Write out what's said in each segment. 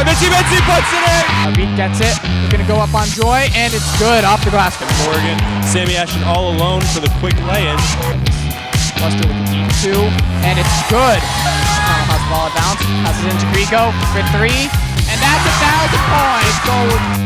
by Mitchie. Mitchie puts it in! Beat gets it. They're going to go up on Joy, and it's good off the basket. Morgan, Sammy Ashton all alone for the quick lay-in. Buster with the deep two, and it's good. Has the ball at bounce, passes into Grigo for three, and that's 1,000 points.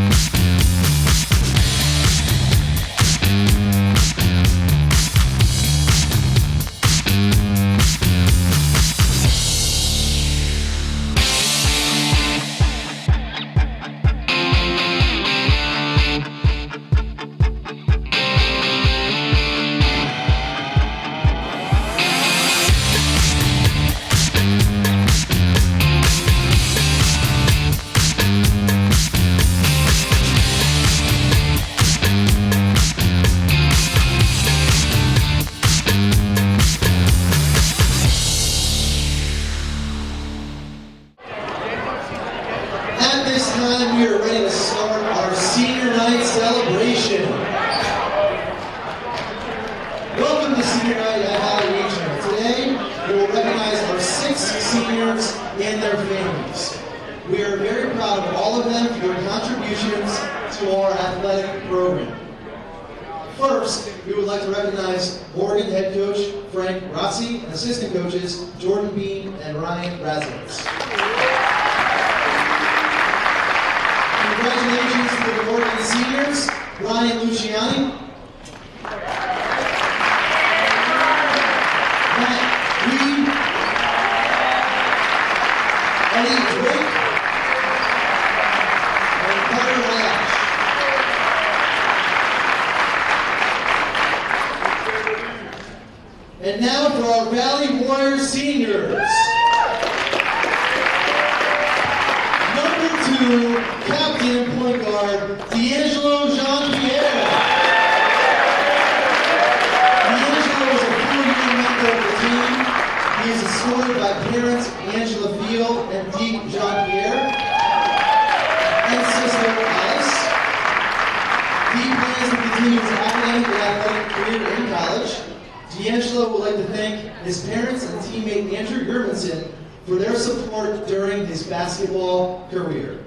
At this time, we are ready to start our senior night celebration. Welcome to senior night at Valley Regional. Today, we will recognize our 6 seniors and their families. We are very proud of all of them for their contributions to our athletic program. First, we would like to recognize Morgan head coach Frank Rossi and assistant coaches Jordan Bean and Ryan Razowitz. Congratulations to the Morgan seniors, Ryan Luciani, Matt Reed, Eddie Drake, and Carter Lash. And now for our Valley Warriors seniors. Number 2, captain and point guard, D'Angelo Jean-Pierre. D'Angelo is a 4-year member of the team. He is escorted by parents Angela Field and Dee Jean-Pierre, and sister Alice. Dee plans to continue his academic and athletic career in college. D'Angelo would like to thank his parents and teammate Andrew Germanson for their support during his basketball career.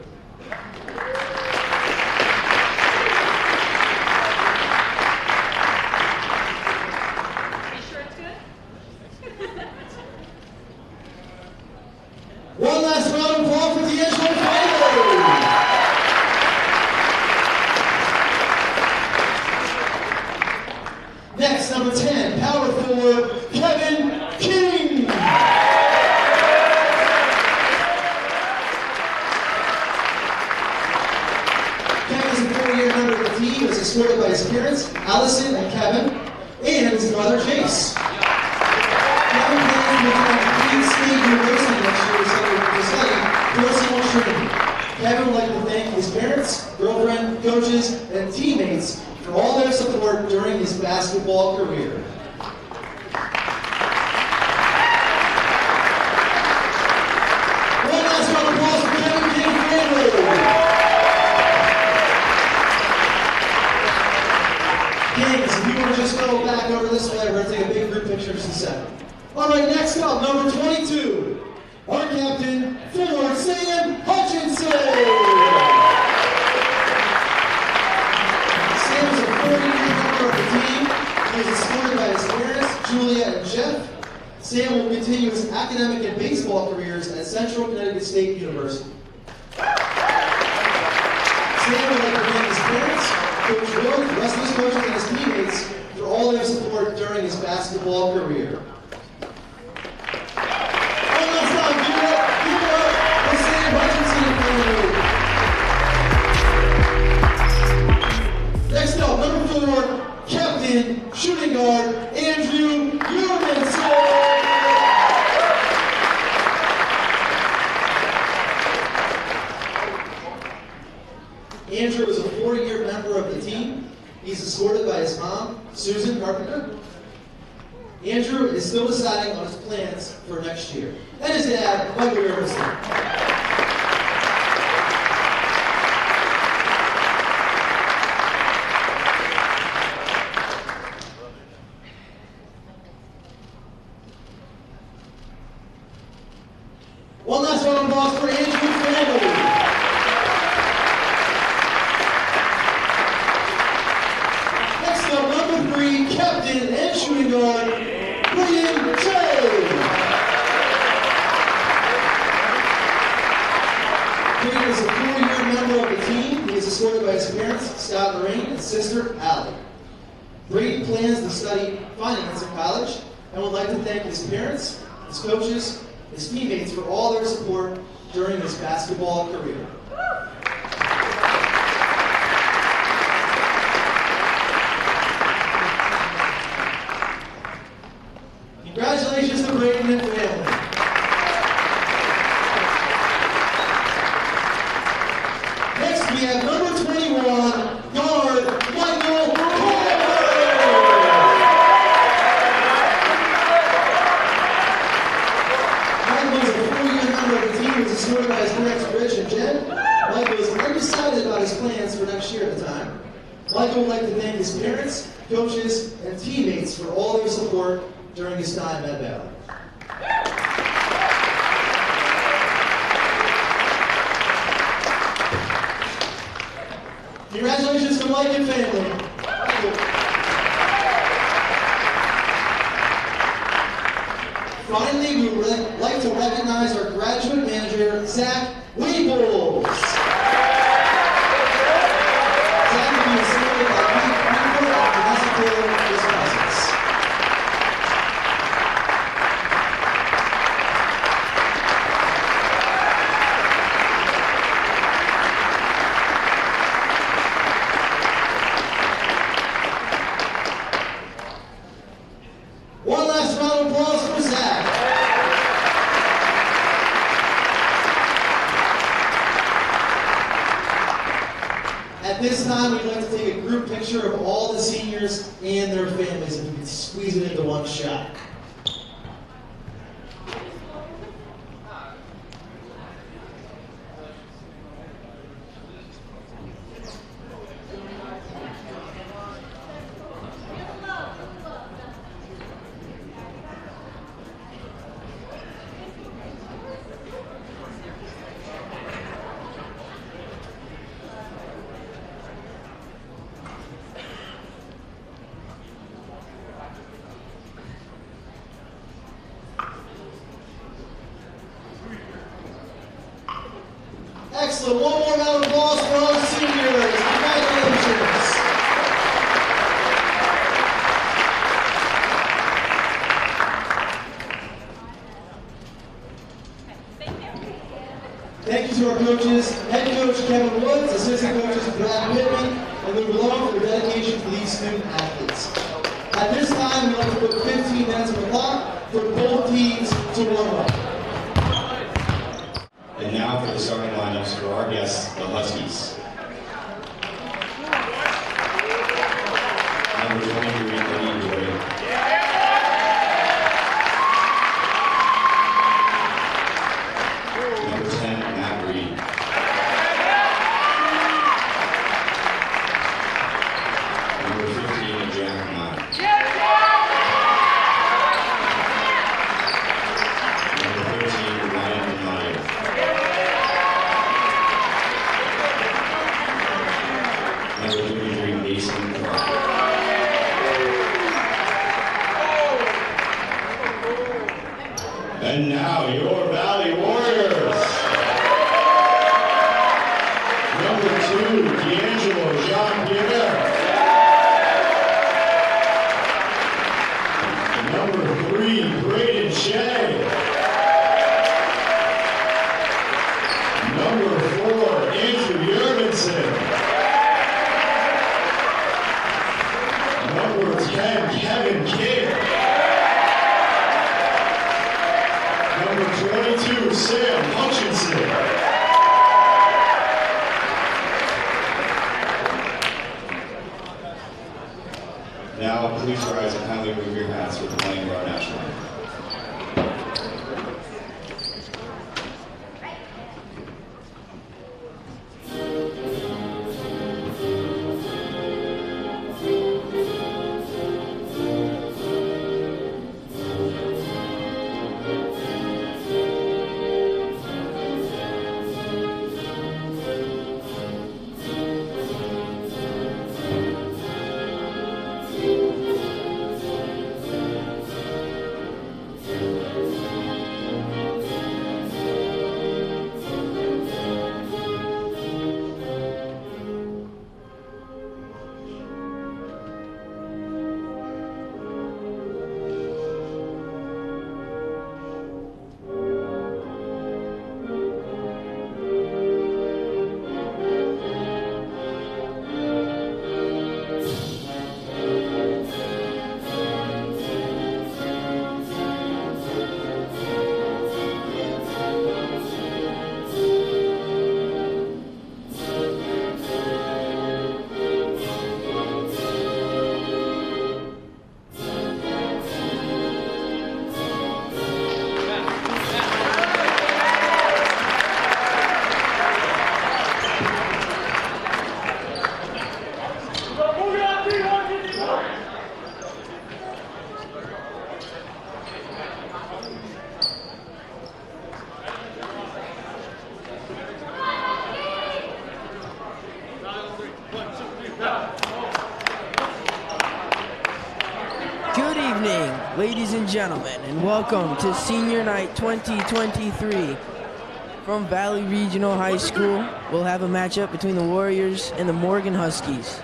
One last round of applause for D'Angelo finally. Next, number 10, power forward, Kevin King. Kevin is a 4-year member of the team, is escorted by his parents, Allison and Kevin, and his brother, Chase. Kevin plans to attend Queen State University next year to study personal training. Kevin would like to thank his parents, girlfriend, coaches, and teammates for all their support during his basketball career. One last round of applause for Kevin King family. Kings, if you want to just go back over this way, we're going to take a big group picture just a second. All right, next up, number 22, our captain, forward Sam Hutchinson. Sam is a 40-year member of the team. He is escorted by his parents, Julia and Jeff. Sam will continue his academic and baseball careers at Central Connecticut State University. Sam would like to thank his parents, Coach Will, the rest of his coaches, and his teammates for all their support during his basketball career. One last time, give it up for Sam Hutchinson family. Next up, number 4, captain, shooting guard, Andrew Jurgensen. Andrew is a 4-year member of the team. He's escorted by his mom, Susan Carpenter. Andrew is still deciding on his plans for next year. And his dad, Michael Jurgensen. One last round of applause for Andrew's family. Varsity captain and shooting guard, William J. Braden is a 4-year member of the team. He is escorted by his parents, Scott and Lorraine, and sister, Allie. Braden plans to study finance in college and would like to thank his parents, his coaches, his teammates for all their support during his basketball career. Congratulations to Braden and family. Next we have number 21, guard Michael Carter. Michael is a 4-year member of the team who was escorted by his parents Rich and Jen. Michael is undecided about his plans for next year at the time. Michael would like to thank his parents, coaches, and teammates for all their support during his time at Valley. Congratulations to Mike and family. Finally, we would like to recognize our graduate manager, Zach Weebles. Zach will be escorted by Pete Weeble and Vanessa Taylor for his presence. One last round of applause for Zach. At this time, we'd like to take a group picture of all the seniors and their families, if we could squeeze it into one shot. Excellent. One more round of applause for our seniors. Congratulations. Thank you to our coaches, head coach Kevin Woods, assistant coaches Brad Whitman, and Lou Malone for their dedication to these student athletes. At this time, we'd like to put 15 minutes on the clock for both teams to warm up. And now for the starting lineups for our guests, the Huskies. Number 23, Eddie Joy. Number 10, Matt Reed. Number 15, Jack Mott. Number 13, Ryan Meyer. Number 33, Mason Clark. And now, your Valley Warriors. Number 2, D'Angelo Jean-Pierre. Number 3, Braden Shea. Number 4, Andrew Jurgensen. Number 10, Kevin Kidd. Number 22, Sam Hutchinson. Now, please rise and kindly remove your hats for the playing of our national anthem. Good evening, ladies and gentlemen, and welcome to Senior Night 2023. From Valley Regional High School, we'll have a matchup between the Warriors and the Morgan Huskies.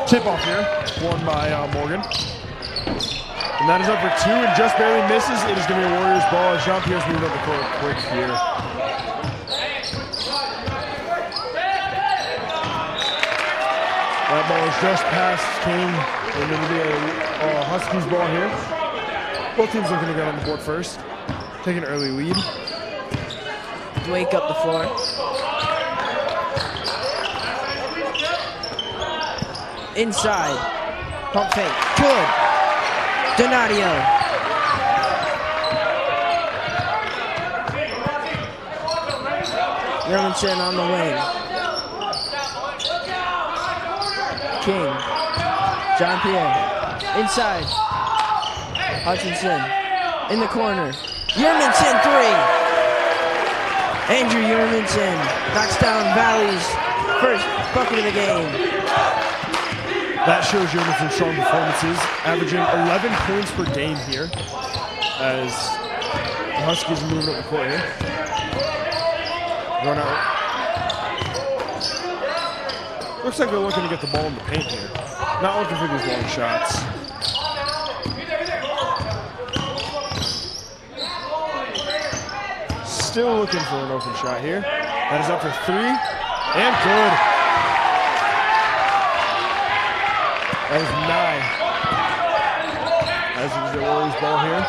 Tip-off here, won by Morgan. And that is up for two and just barely misses. It is going to be a Warriors ball as Jean-Pierre's moving up the court quick here. That ball is just past King, and going to be a Huskies ball here. Both teams looking to get on the board first. Take an early lead. Wake up the floor. Inside. Pump fake. Good. Donadio. Yermanson on the wing. King. Jean-Pierre. Inside. Hutchinson. In the corner. Yermanson three. Andrew Yermanson knocks down Valley's first bucket of the game. That shows you some strong performances, averaging 11 points per game here as the Huskies are moving up the court here. Run out. Looks like they're looking to get the ball in the paint here. Not looking for these long shots. Still looking for an open shot here. That is up for three, and good. That is 9. As is the Warriors ball here.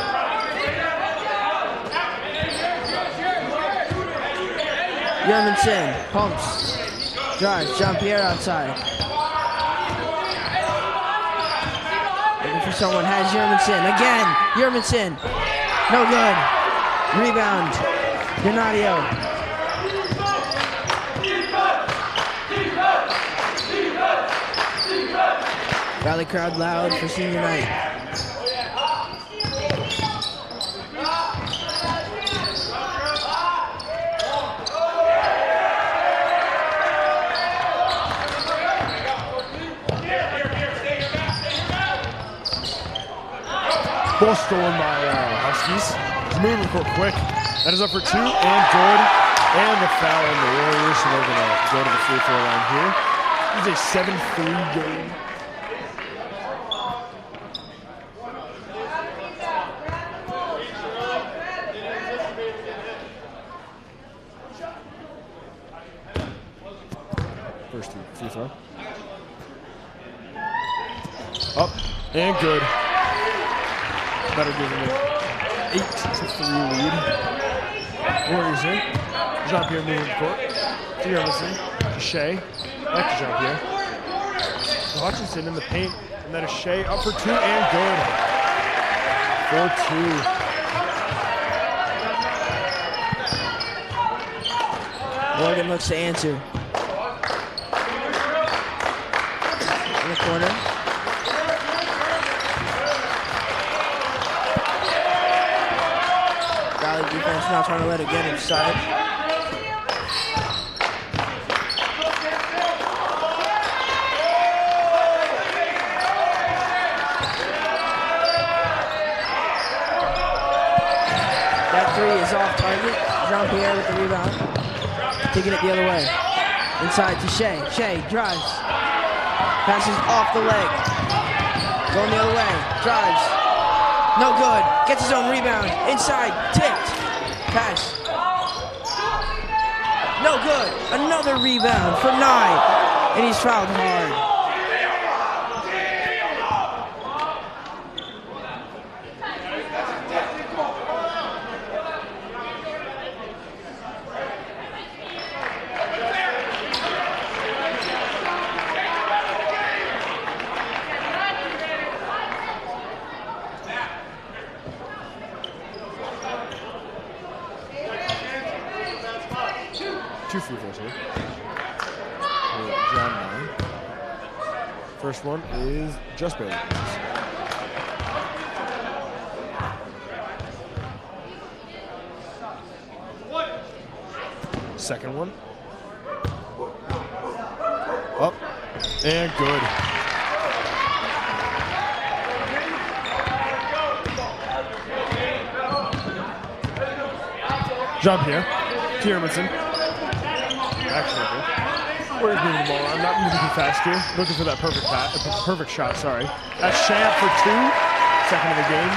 Yermanson pumps. Drives. Jean-Pierre outside. Looking for someone. Has Yermanson. Again. Yermanson. No good. Rebound. Donadio. Valley crowd loud for senior night. Ball stolen by Huskies. He's moving the court quick. That is up for two and good. And the foul on the Warriors, so they're going to go to the free throw line here. It's a 7-3 game. First free throw. Up and good. Better giving it 8-3 lead. Warriors in. Jean-Pierre moving the court. To Yermanson. To Shea. Back to Jean-Pierre. To Hutchinson in the paint. And that is Shea up for two and good. 4-2. Morgan looks to answer. In the corner. Valley defense not trying to let it get inside. That three is off target. Jean-Pierre with the rebound. Taking it the other way. Inside to Shea. Shea drives. Passes off the leg. Going the other way. Drives. No good. Gets his own rebound. Inside. Tipped. Pass. No good. Another rebound for 9. And he's fouled hard. two free throws here. For John Nye. First one is just barely. Second one. Up and good. Jean-Pierre to Yermanson. Actually, Warriors moving the ball around, not moving too fast here. Looking for that perfect shot, sorry. That's Champ for two. Second of the game.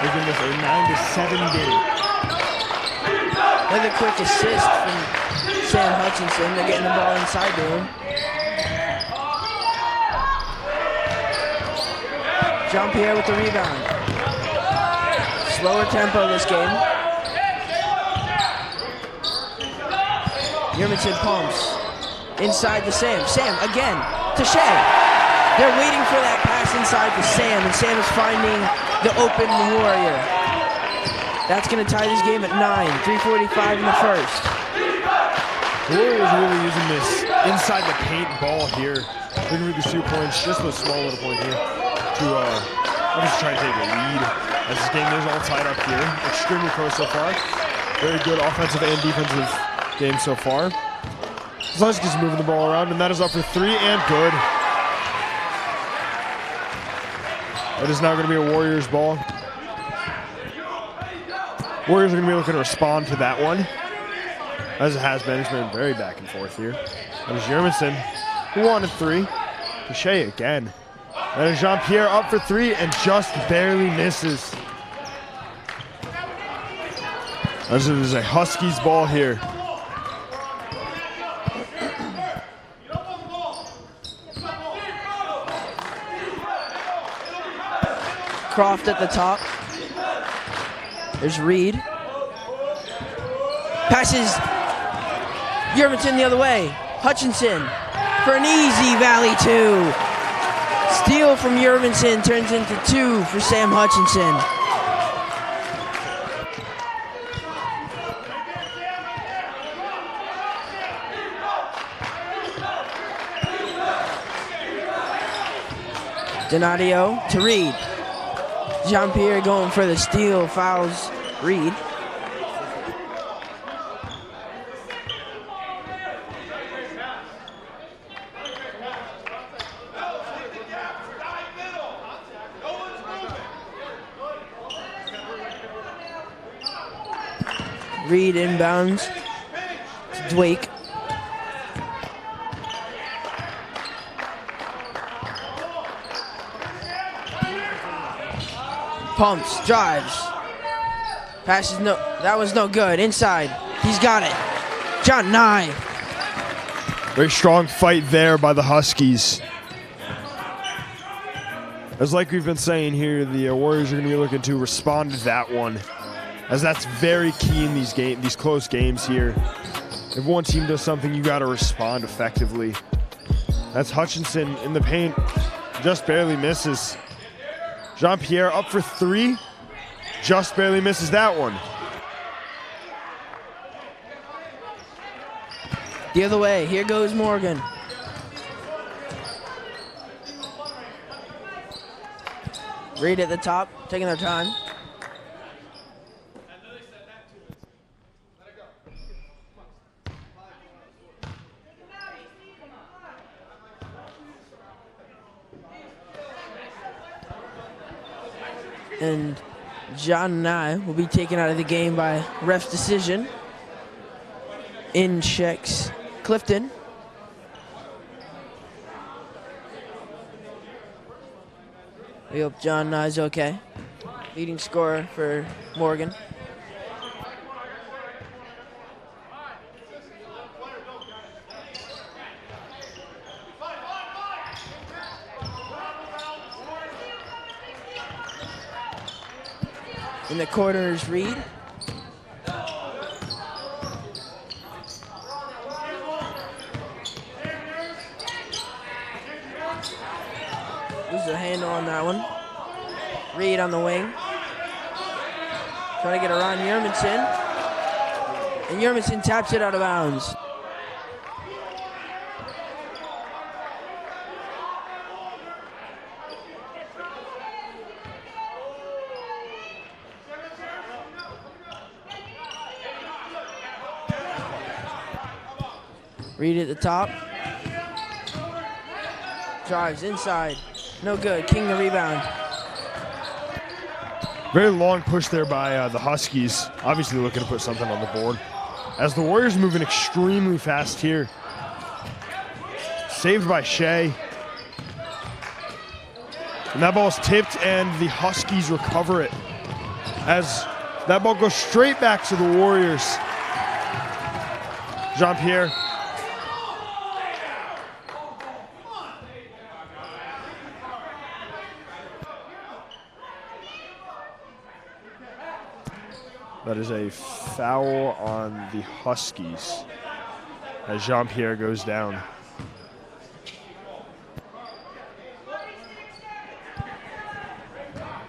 Making this a 9-7 game. Another quick assist from Sam Hutchinson. They're getting the ball inside to him. Jean-Pierre with the rebound. Slower tempo this game. Yermanson pumps. Inside to Sam. Sam again to Shea. They're waiting for that pass inside to Sam, and Sam is finding the open Warrior. That's going to tie this game at 9. 3:45 in the first. Warriors are really using this inside the paint ball here. Looking for these 2 points, just a small little point here to obviously try to take a lead. As this game is all tied up here. Extremely close so far. Very good offensive and defensive game so far. Huskies moving the ball around, and that is up for 3 and good. It is now going to be a Warriors ball. Warriors are going to be looking to respond to that one. As it has been, it's been very back and forth here. That is Yermanson, who wanted 3. To Shea again. That is Jean-Pierre up for 3 and just barely misses. As it is a Huskies ball here. Croft at the top. There's Reed. Passes Yermanson the other way. Hutchinson for an easy Valley 2. Steal from Yermanson turns into 2 for Sam Hutchinson. Donadio to Reed. Jean-Pierre going for the steal, fouls Reed. Reed inbounds to Dwake. Pumps, drives. Passes, no, that was no good. Inside, he's got it. John Nye. Very strong fight there by the Huskies. As like we've been saying here, the Warriors are going to be looking to respond to that one, as that's very key in these close games here. If one team does something, you got to respond effectively. That's Hutchinson in the paint, just barely misses. Jean-Pierre up for 3, just barely misses that one. The other way, here goes Morgan. Reed at the top, taking their time. And John Nye will be taken out of the game by ref's decision. In checks Clifton. We hope John Nye's okay. Leading scorer for Morgan. In the corner is Reed. Loses a handle on that one. Reed on the wing. Trying to get around Yermanson. And Yermison taps it out of bounds. Reed at the top. Drives inside. No good. King the rebound. Very long push there by the Huskies. Obviously looking to put something on the board. As the Warriors moving extremely fast here. Saved by Shea. And that ball is tipped and the Huskies recover it. As that ball goes straight back to the Warriors. Jean-Pierre. That is a foul on the Huskies as Jean-Pierre goes down.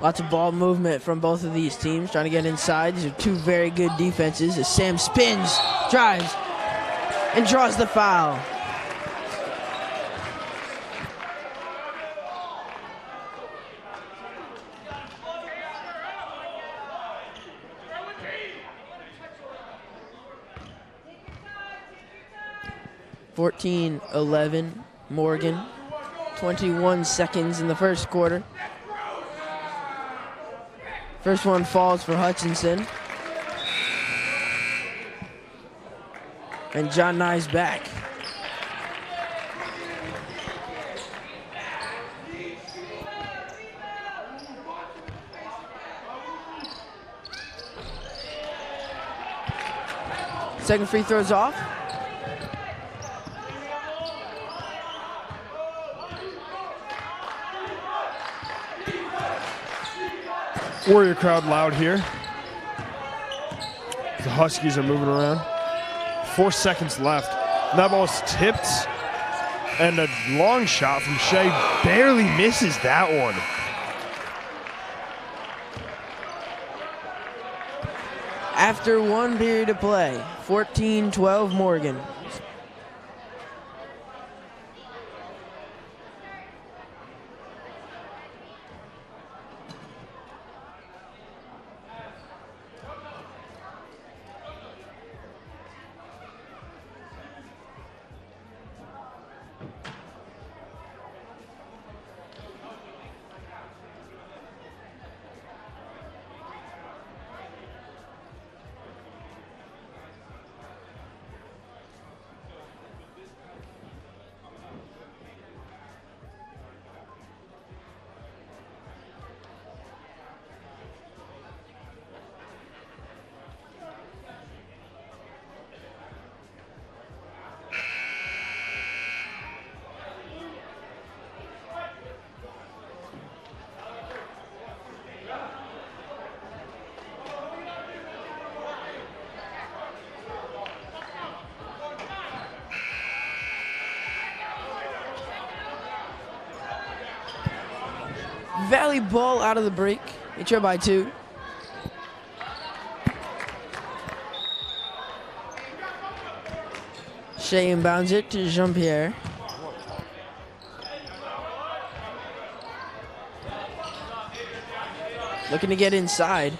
Lots of ball movement from both of these teams, trying to get inside. These are two very good defenses as Sam spins, drives, and draws the foul. (14-11) Morgan. 21 seconds in the first quarter. First one falls for Hutchinson. And John Nye's back. Second free throw's off. Warrior crowd loud here. The Huskies are moving around. 4 seconds left. And that ball is tipped. And a long shot from Shea barely misses that one. After one period of play, 14-12 Morgan. Valley ball out of the break. They trail by 2. Shea inbounds it to Jean-Pierre. Looking to get inside.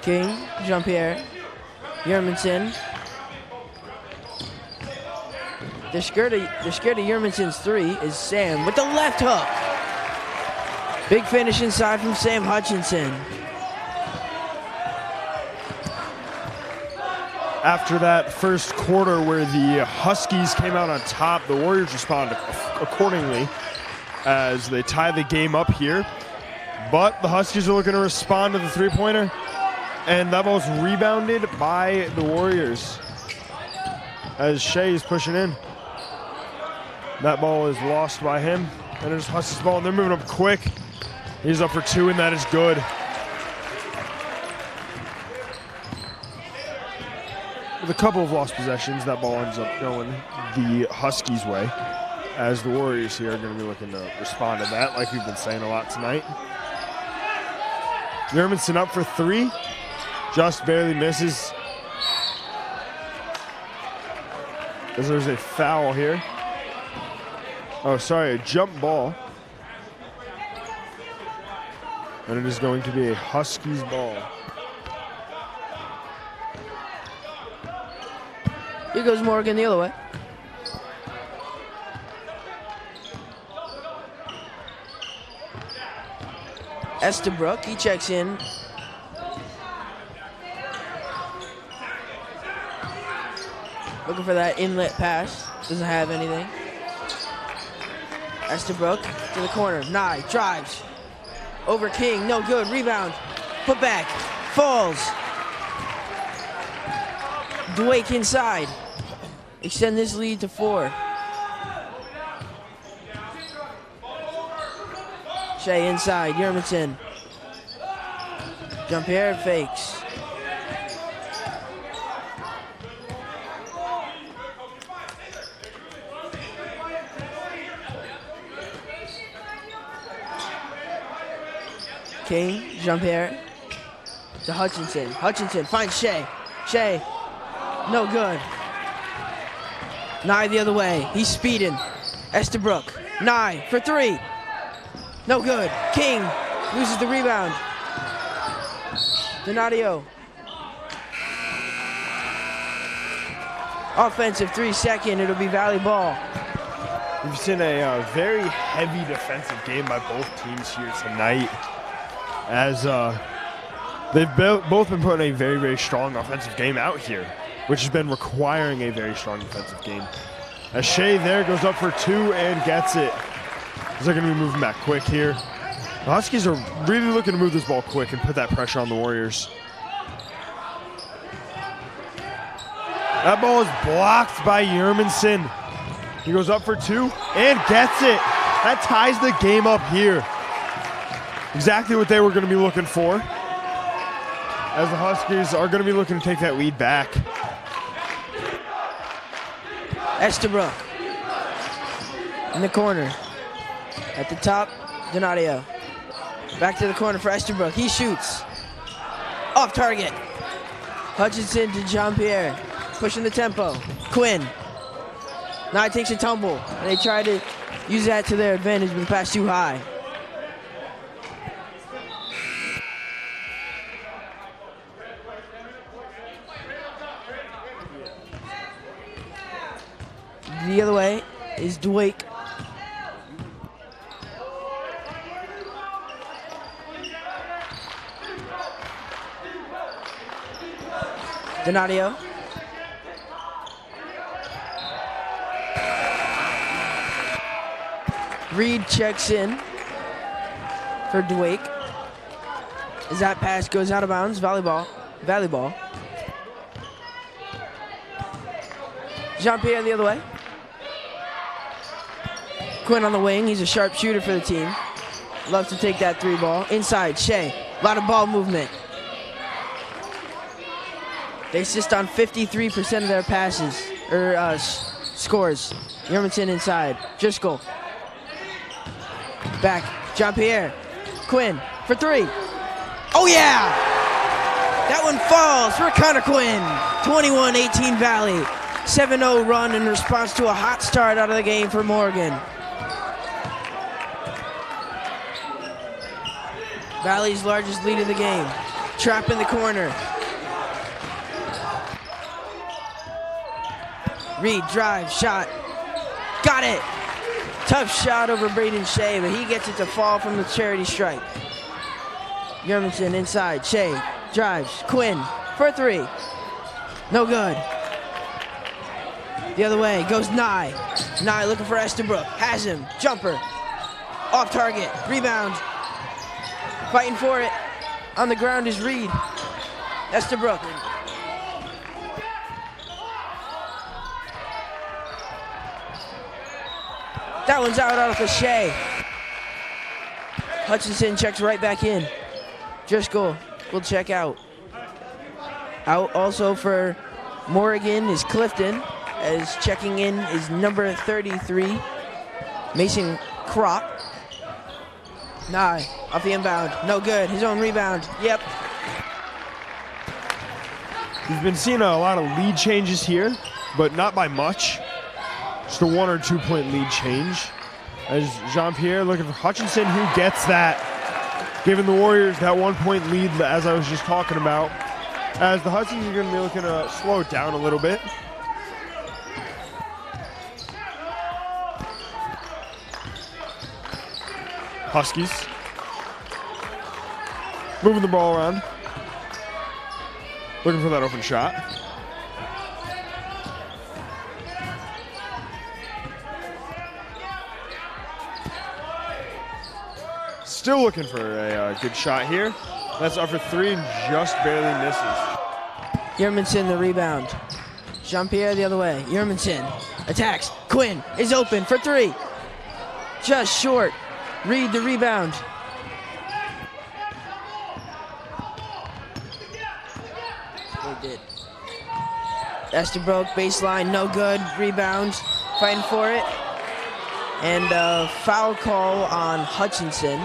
King, Jean-Pierre, Yermison. They're scared of Yermison's 3 is Sam with the left hook. Big finish inside from Sam Hutchinson. After that first quarter where the Huskies came out on top, the Warriors responded accordingly as they tie the game up here. But the Huskies are looking to respond to the three-pointer, and that ball's rebounded by the Warriors as Shea is pushing in. That ball is lost by him, and it's Huskies' ball, and they're moving up quick. He's up for 2, and that is good. With a couple of lost possessions, that ball ends up going the Huskies' way, as the Warriors here are going to be looking to respond to that, like we've been saying a lot tonight. Yermanson up for 3. Just barely misses. As there's a foul here. Oh, sorry, a jump ball. And it is going to be a Huskies ball. Here goes Morgan the other way. Estabrook, he checks in. Looking for that inlet pass. Doesn't have anything. Estabrook to the corner. Nye drives. Over King. No good. Rebound. Put back. Falls. Dwake inside. Extend this lead to 4. Shea inside. Yermanson. Jump here. Fakes. King, jump here to Hutchinson. Hutchinson finds Shea. Shea, no good. Nye the other way. He's speeding. Estabrook. Nye for 3. No good. King loses the rebound. Donadio. Offensive 3-second. It'll be Valley ball. We've seen a very heavy defensive game by both teams here tonight, as they've both been putting a very, very strong offensive game out here, which has been requiring a very strong defensive game. As Shea there goes up for 2 and gets it. They're going to be moving back quick here. The Huskies are really looking to move this ball quick and put that pressure on the Warriors. That ball is blocked by Yermanson. He goes up for 2 and gets it. That ties the game up here. Exactly what they were going to be looking for, as the Huskies are going to be looking to take that lead back. Estabrook in the corner. At the top, Donadio. Back to the corner for Estabrook. He shoots. Off target. Hutchinson to Jean-Pierre. Pushing the tempo. Quinn. Nye takes a tumble. And they try to use that to their advantage, but the pass too high. The other way is Dwake. Donadio. Reed checks in for Dwake. As that pass goes out of bounds, Valley ball. Jean-Pierre the other way. Quinn on the wing, he's a sharp shooter for the team. Loves to take that 3 ball. Inside, Shea, a lot of ball movement. They assist on 53% of their passes, or scores. Yermanson inside, Driscoll. Back, Jean-Pierre. Quinn for 3. Oh yeah! That one falls for Connor Quinn. 21-18 Valley. 7-0 run in response to a hot start out of the game for Morgan. Valley's largest lead of the game. Trap in the corner. Reed drives, shot. Got it! Tough shot over Braden Shea, but he gets it to fall from the charity stripe. Yermanson inside, Shea drives, Quinn for 3. No good. The other way goes Nye. Nye looking for Estabrook, has him, jumper. Off target, rebound. Fighting for it. On the ground is Reed. Estabrook. That one's out for Shea. Hutchinson checks right back in. Driscoll will check out. Out also for Morgan is Clifton, as checking in is number 33, Mason Kropp. Nye off the inbound. No good. His own rebound. Yep. We've been seeing a lot of lead changes here, but not by much. Just a 1 or 2 point lead change. As Jean-Pierre looking for Hutchinson, who gets that, giving the Warriors that 1 point lead as I was just talking about. As the Huskies are going to be looking to slow it down a little bit. Huskies moving the ball around, looking for that open shot. Still looking for a good shot here. That's up for 3 and just barely misses. Yermanson the rebound. Jean-Pierre the other way. Yermanson attacks. Quinn is open for 3. Just short. Reed the rebound. They did. Estabrook baseline, no good. Rebound, fighting for it. And a foul call on Hutchinson.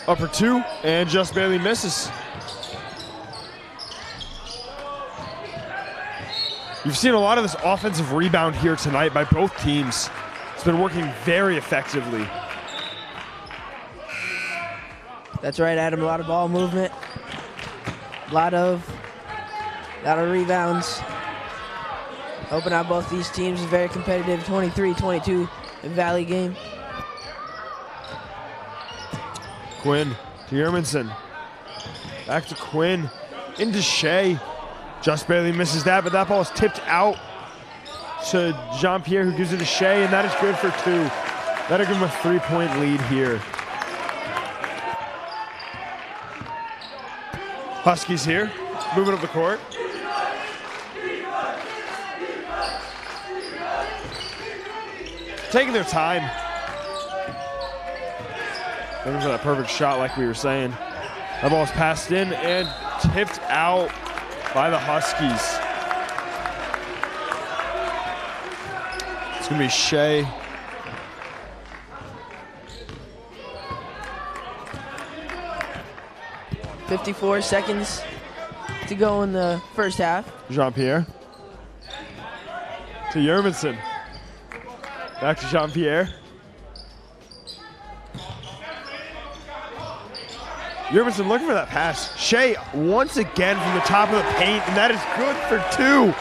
Up for 2 and just barely misses. You've seen a lot of this offensive rebound here tonight by both teams. It's been working very effectively. That's right, Adam. A lot of ball movement. A lot of rebounds. Open out both these teams. A very competitive 23-22 Valley game. Quinn to Yermanson. Back to Quinn. Into Shea. Just barely misses that, but that ball is tipped out to Jean-Pierre, who gives it to Shea, and that is good for 2. That'll give him a 3-point lead here. Huskies here, moving up the court. Taking their time. Looking for that perfect shot like we were saying. That ball's passed in and tipped out by the Huskies. It's gonna be Shea. .54 seconds to go in the first half. Jean-Pierre. To Yermanson. Back to Jean-Pierre. Yermanson looking for that pass. Shea once again from the top of the paint, and that is good for 2.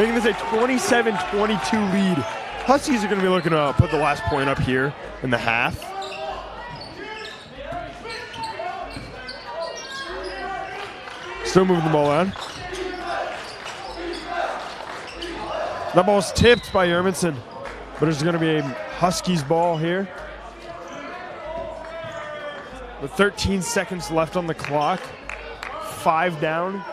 Making this a 27-22 lead. Huskies are going to be looking to put the last point up here in the half. Still moving the ball on. That ball's tipped by Yermanson, but it's going to be a Huskies ball here. With 13 seconds left on the clock, 5 down.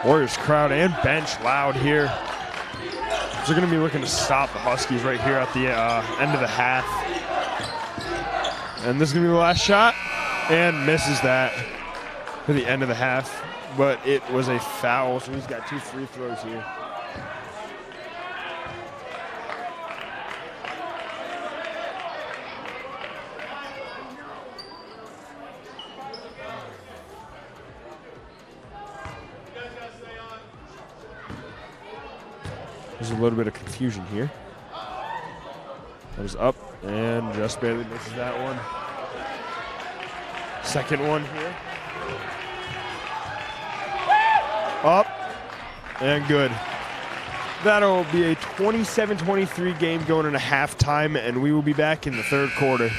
Warriors crowd and bench loud here. So they're going to be looking to stop the Huskies right here at the end of the half. And this is going to be the last shot, and misses that for the end of the half. But it was a foul, so he's got 2 free throws here. There's a little bit of confusion here. That was up and just barely misses that one. Second one here. Up and good. That'll be a 27-23 game going into halftime, and we will be back in the third quarter.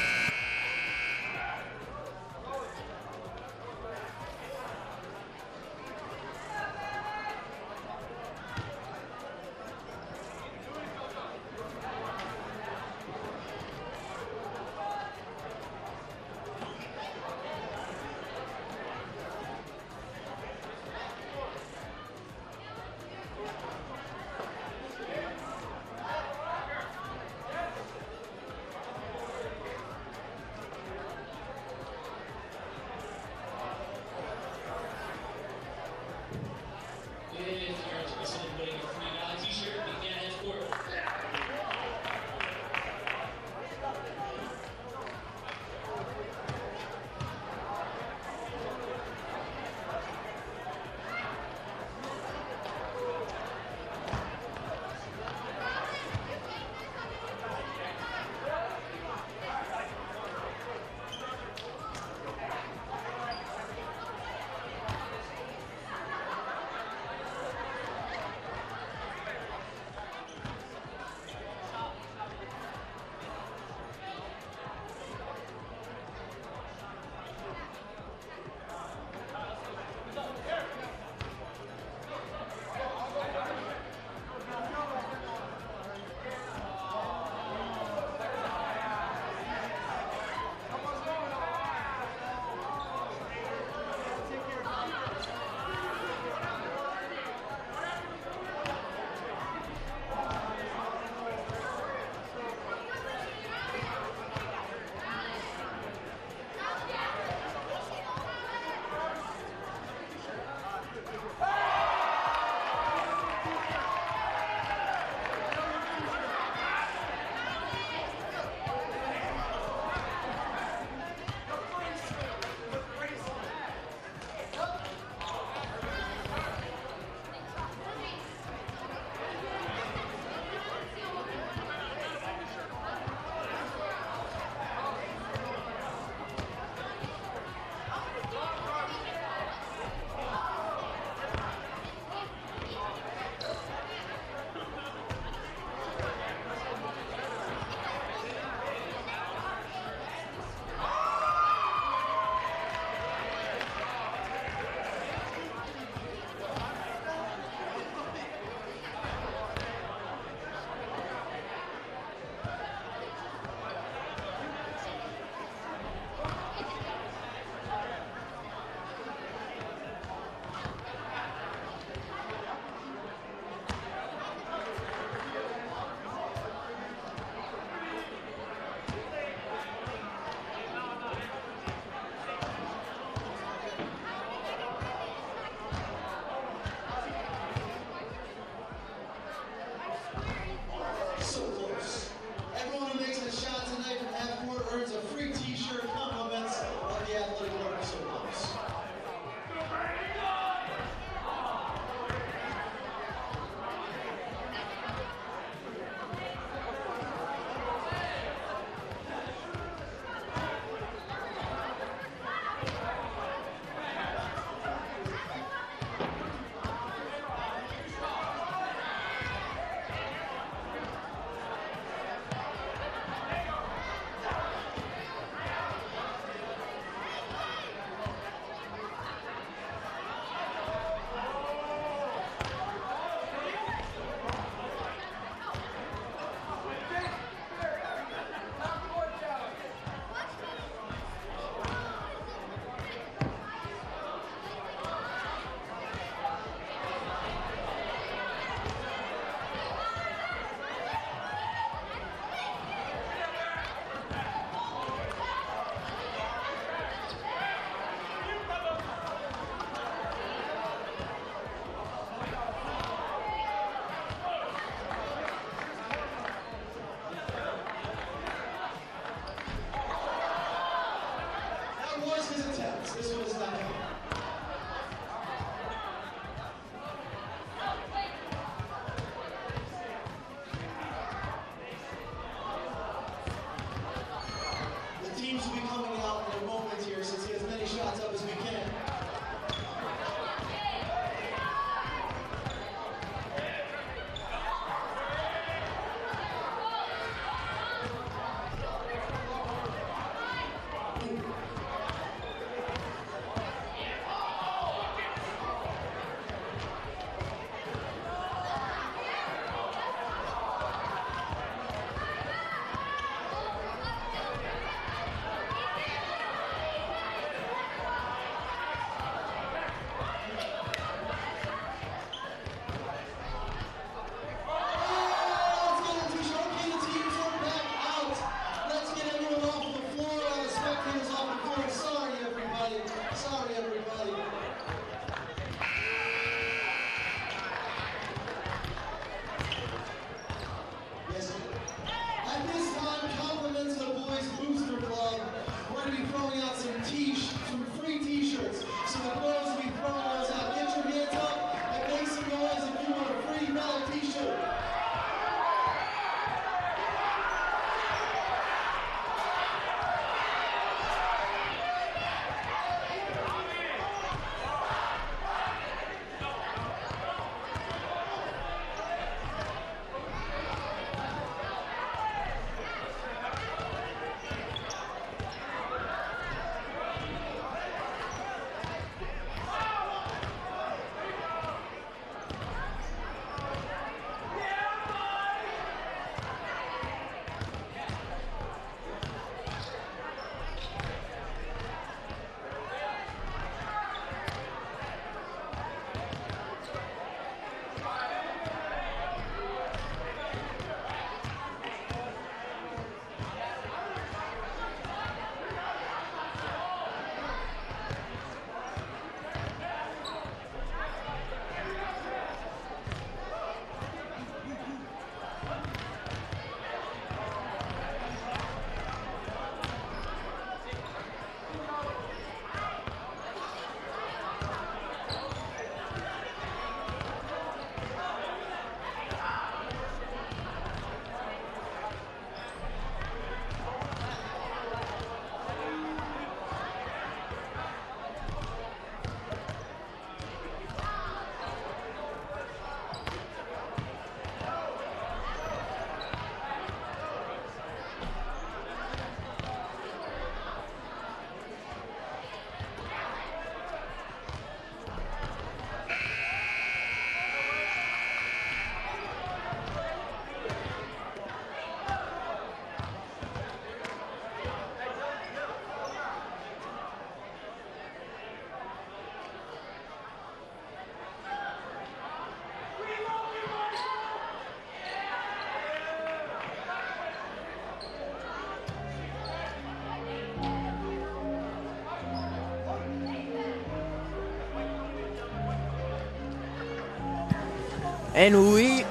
And we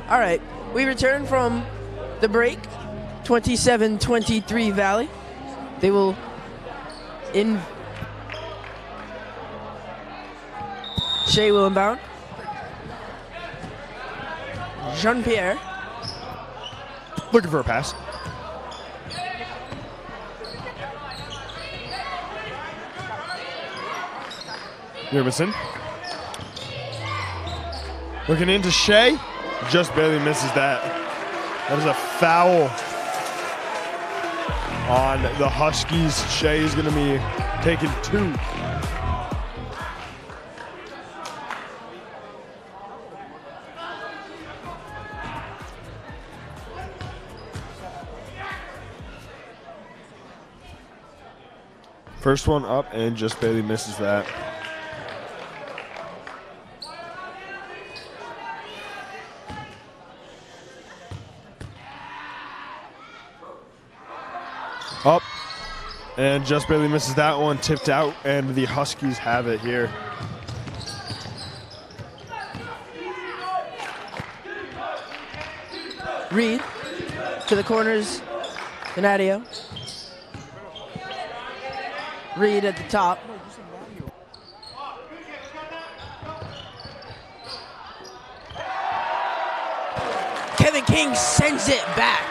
all right, we return from the break, 27-23 Valley. They will Shea will inbound. Jean-Pierre. Looking for a pass. Yermison. Looking into Shea. Just barely misses that. That is a foul on the Huskies. Shea is going to be taking 2. First one up and just barely misses that. Up and just barely misses that one. Tipped out, and the Huskies have it here. Reed to the corners. Ganadio. Reed at the top. Kevin King sends it back.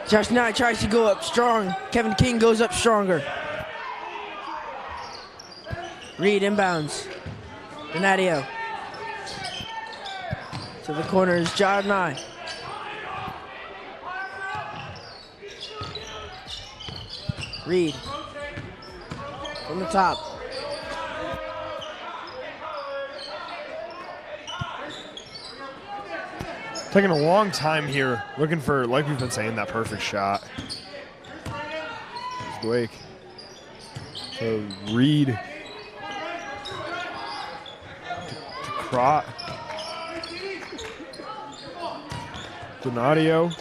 Josh Nye tries to go up strong. Kevin King goes up stronger. Reed inbounds. Donadio. To the corner is Josh Nye. Reed. From the top. Taking a long time here, looking for, like we've been saying, that perfect shot. It's Wake. To Reed. To Crott. Donadio.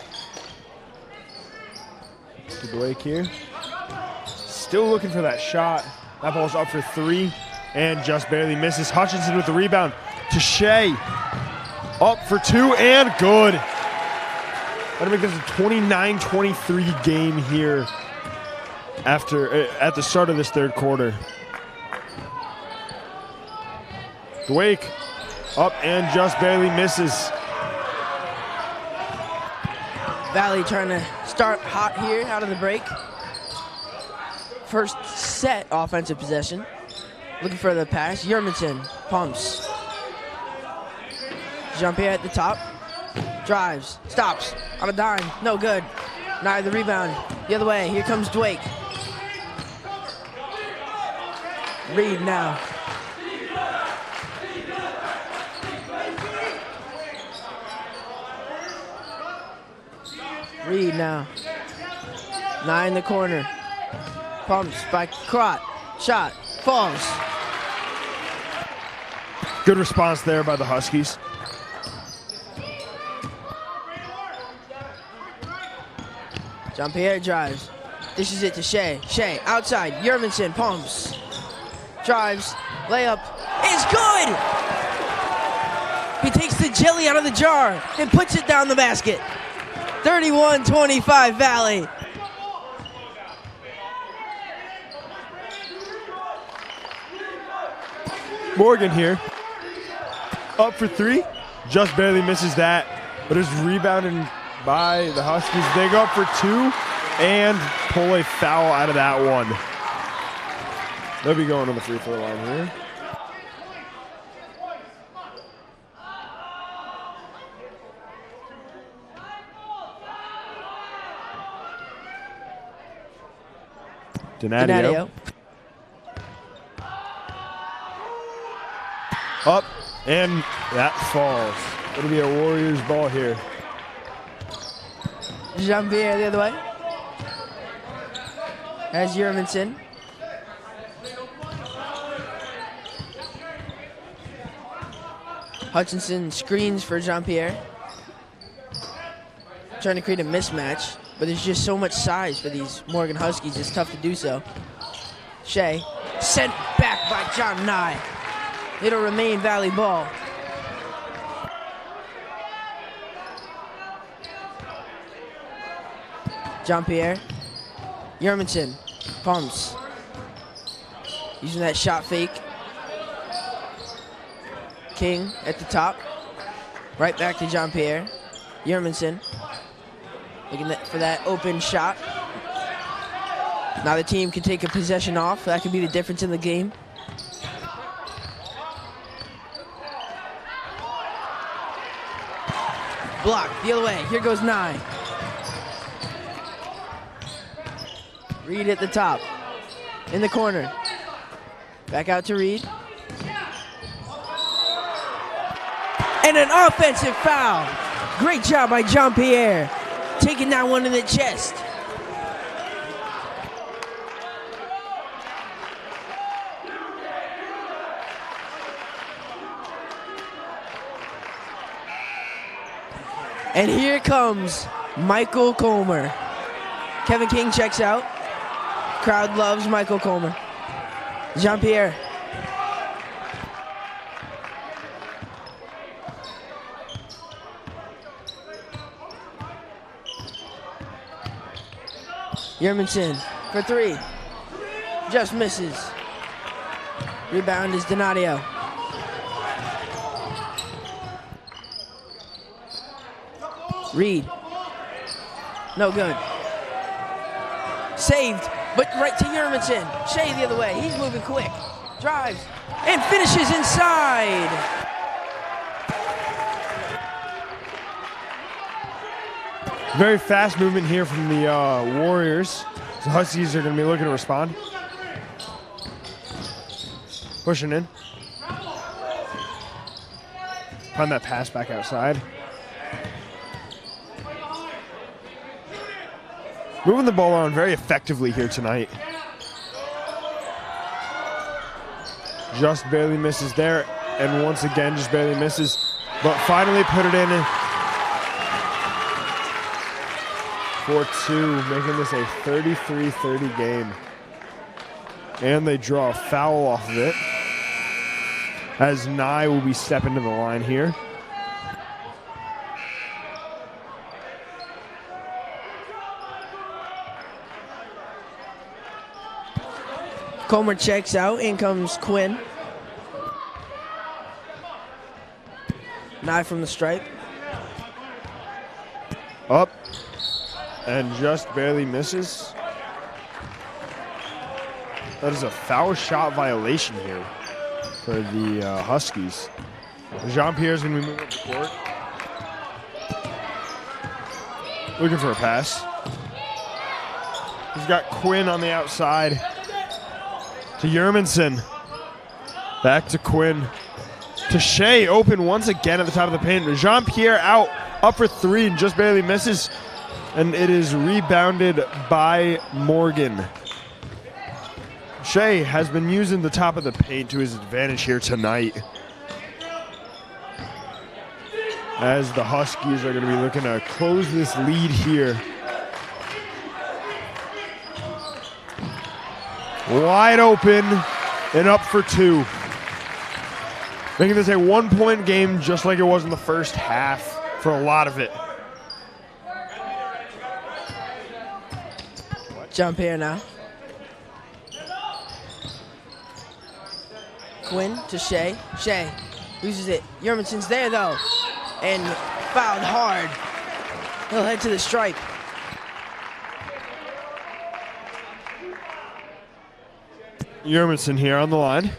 To Blake here. Still looking for that shot. That ball's up for 3 and just barely misses. Hutchinson with the rebound to Shea. Up for 2 and good. That'll make this a 29-23 game here at the start of this third quarter. Wake up and just barely misses. Valley trying to start hot here out of the break. First set offensive possession. Looking for the pass. Yermanson pumps. Jean-Pierre at the top. Drives. Stops. On a dime. No good. Nye the rebound. The other way. Here comes Dwake. Reed now. Reed now. Nye in the corner. Pumps by Crott. Shot. Falls. Good response there by the Huskies. Jean-Pierre drives. Dishes it to Shea. Shea outside. Yermanson pumps. Drives. Layup. It's good! He takes the jelly out of the jar and puts it down the basket. 31-25 Valley. Morgan here. Up for 3. Just barely misses that, but is rebounded by the Huskies. They go up for 2 and pull a foul out of that one. They'll be going on the free throw line here. Donadio. Up, and that falls. It'll be a Warriors ball here. Jean-Pierre the other way. Has Yermanson. Hutchinson screens for Jean-Pierre. Trying to create a mismatch, but there's just so much size for these Morgan Huskies, it's tough to do so. Shea, sent back by John Nye. It'll remain Valley ball. Jean-Pierre. Yermanson pumps. Using that shot fake. King at the top. Right back to Jean-Pierre. Yermanson looking for that open shot. Now the team can take a possession off. That could be the difference in the game. Block the other way. Here goes Nye. Reed at the top. In the corner. Back out to Reed. And an offensive foul. Great job by Jean-Pierre. Taking that one in the chest. And here comes Michael Comer. Kevin King checks out. Crowd loves Michael Comer. Jean-Pierre. Yermanson for 3. Just misses. Rebound is Donadio. Reed. No good. Saved, but right to Yermanson. Shea the other way. He's moving quick. Drives and finishes inside. Very fast movement here from the Warriors. The Huskies are going to be looking to respond. Pushing in. Find that pass back outside. Moving the ball around very effectively here tonight. Just barely misses there, and once again just barely misses, but finally put it in for 2, making this a 33-30 game. And they draw a foul off of it, as Nye will be stepping to the line here. Comer checks out. In comes Quinn. Nye from the stripe. Up and just barely misses. That is a foul shot violation here for the Huskies. Jean-Pierre's going to be moving up the court. Looking for a pass. He's got Quinn on the outside. To Yermanson. Back to Quinn. To Shea, open once again at the top of the paint. Jean-Pierre out, up for 3 and just barely misses. And it is rebounded by Morgan. Shea has been using the top of the paint to his advantage here tonight, as the Huskies are going to be looking to close this lead here. Wide open and up for 2. Making this a 1-point game just like it was in the first half for a lot of it. Jump here now. Quinn to Shea. Shea loses it. Yermanson's there though, and fouled hard. He'll head to the stripe. Yermanson here on the line.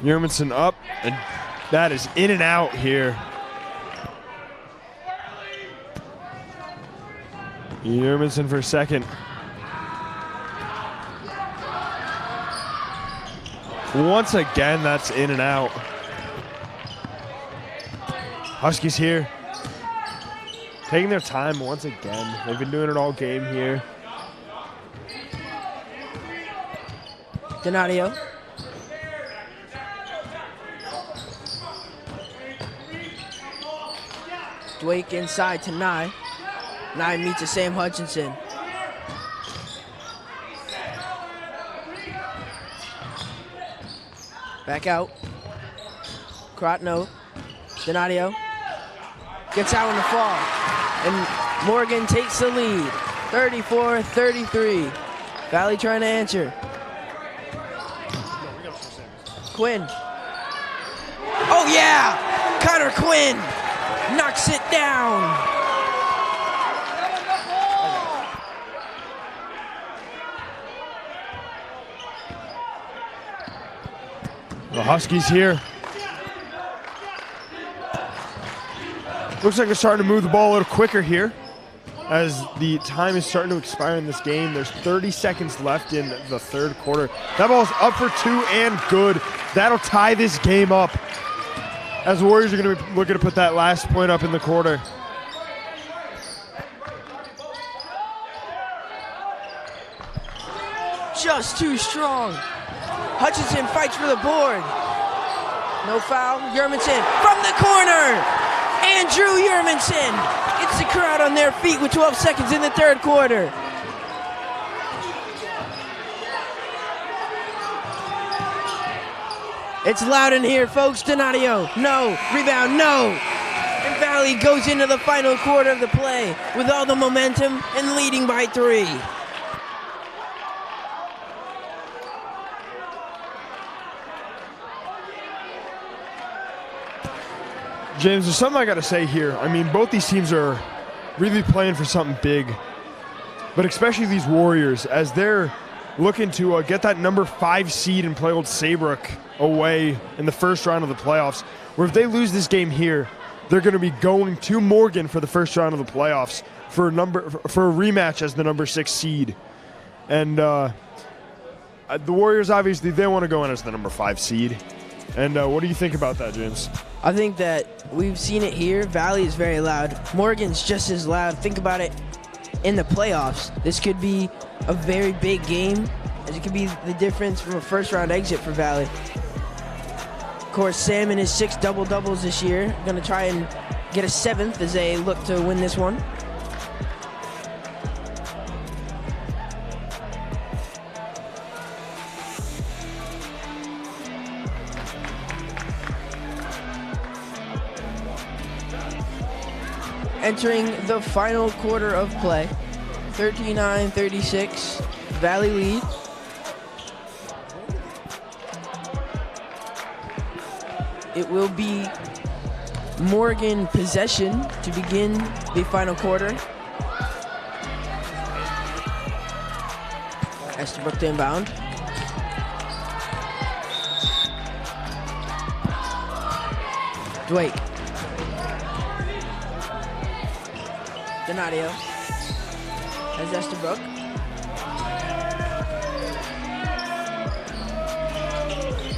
Yermanson up, and that is in and out here. Yermanson for second. Once again, that's in and out. Huskies here, taking their time once again. They've been doing it all game here. Donadio. Dwake inside to Nye. Nye meets to Sam Hutchinson. Back out. Krotno. Donadio. Gets out in the fall. And Morgan takes the lead. 34-33. Valley trying to answer. Quinn. Oh yeah! Connor Quinn knocks it down. The Huskies here. Looks like they're starting to move the ball a little quicker here as the time is starting to expire in this game. There's 30 seconds left in the third quarter. That ball's up for 2 and good. That'll tie this game up, as the Warriors are going to be looking to put that last point up in the quarter. Just too strong. Hutchinson fights for the board. No foul. Yermanson from the corner. Andrew Yermanson gets the crowd on their feet with 12 seconds in the third quarter. It's loud in here, folks. Donadio, no. Rebound, no. And Valley goes into the final quarter of the play with all the momentum and leading by 3. James, there's something I got to say here. I mean, both these teams are really playing for something big, but especially these Warriors, as they're looking to get that number 5 seed and play Old Saybrook away in the first round of the playoffs, where if they lose this game here, they're going to be going to Morgan for the first round of the playoffs for a rematch as the number 6 seed. And the Warriors, obviously, they want to go in as the number 5 seed. And what do you think about that, James? I think that we've seen it here. Valley is very loud. Morgan's just as loud. Think about it in the playoffs. This could be a very big game, as it could be the difference from a first-round exit for Valley. Of course, Sam in his 6 double-doubles this year, going to try and get a 7th as they look to win this one. Entering the final quarter of play, 39-36, Valley lead. It will be Morgan possession to begin the final quarter. Estabrook to inbound. Dwight. Donadio has Estabrook.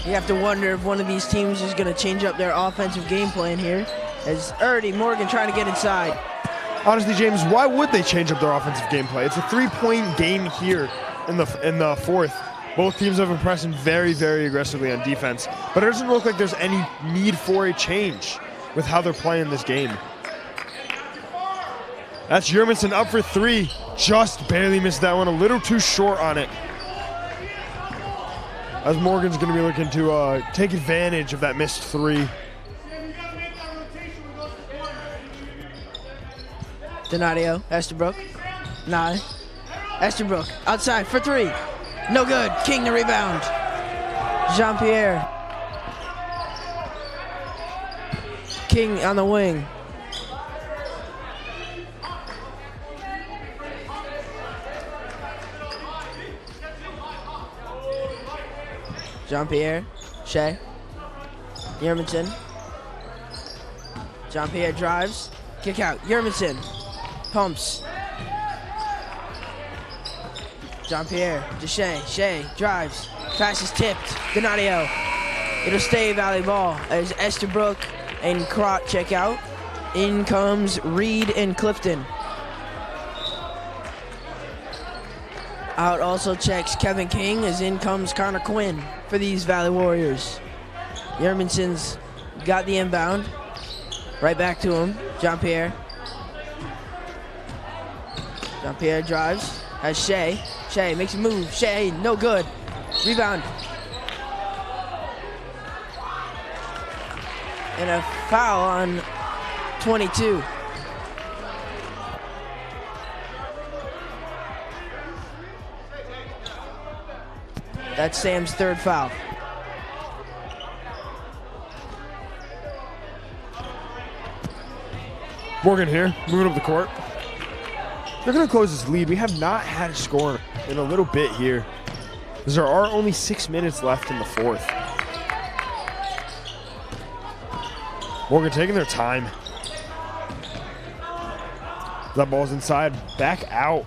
You have to wonder if one of these teams is going to change up their offensive game plan here, as already Morgan trying to get inside. Honestly, James, why would they change up their offensive gameplay? It's a 3-point game here in the fourth. Both teams have been pressing very, very aggressively on defense, but it doesn't look like there's any need for a change with how they're playing this game. That's Yermanson up for 3. Just barely missed that one. A little too short on it. As Morgan's going to be looking to take advantage of that missed 3. Donadio, Estabrook. Nah. Estabrook outside for 3. No good. King the rebound. Jean-Pierre. King on the wing. Jean-Pierre, Shea, Yermanson. Jean-Pierre drives, kick out, Yermanson, pumps. Jean-Pierre to Shea, Shea drives, pass is tipped, Donadio. It'll stay Valley ball as Estabrook and Crott check out. In comes Reed and Clifton. Out also checks Kevin King, as in comes Connor Quinn for these Valley Warriors. Yermanson's got the inbound. Right back to him, Jean-Pierre. Jean-Pierre drives, has Shea. Shea makes a move, Shea, no good. Rebound. And a foul on 22. That's Sam's 3rd foul. Morgan here, moving up the court. They're going to close this lead. We have not had a score in a little bit here, because there are only 6 minutes left in the 4th. Morgan taking their time. That ball's inside, back out.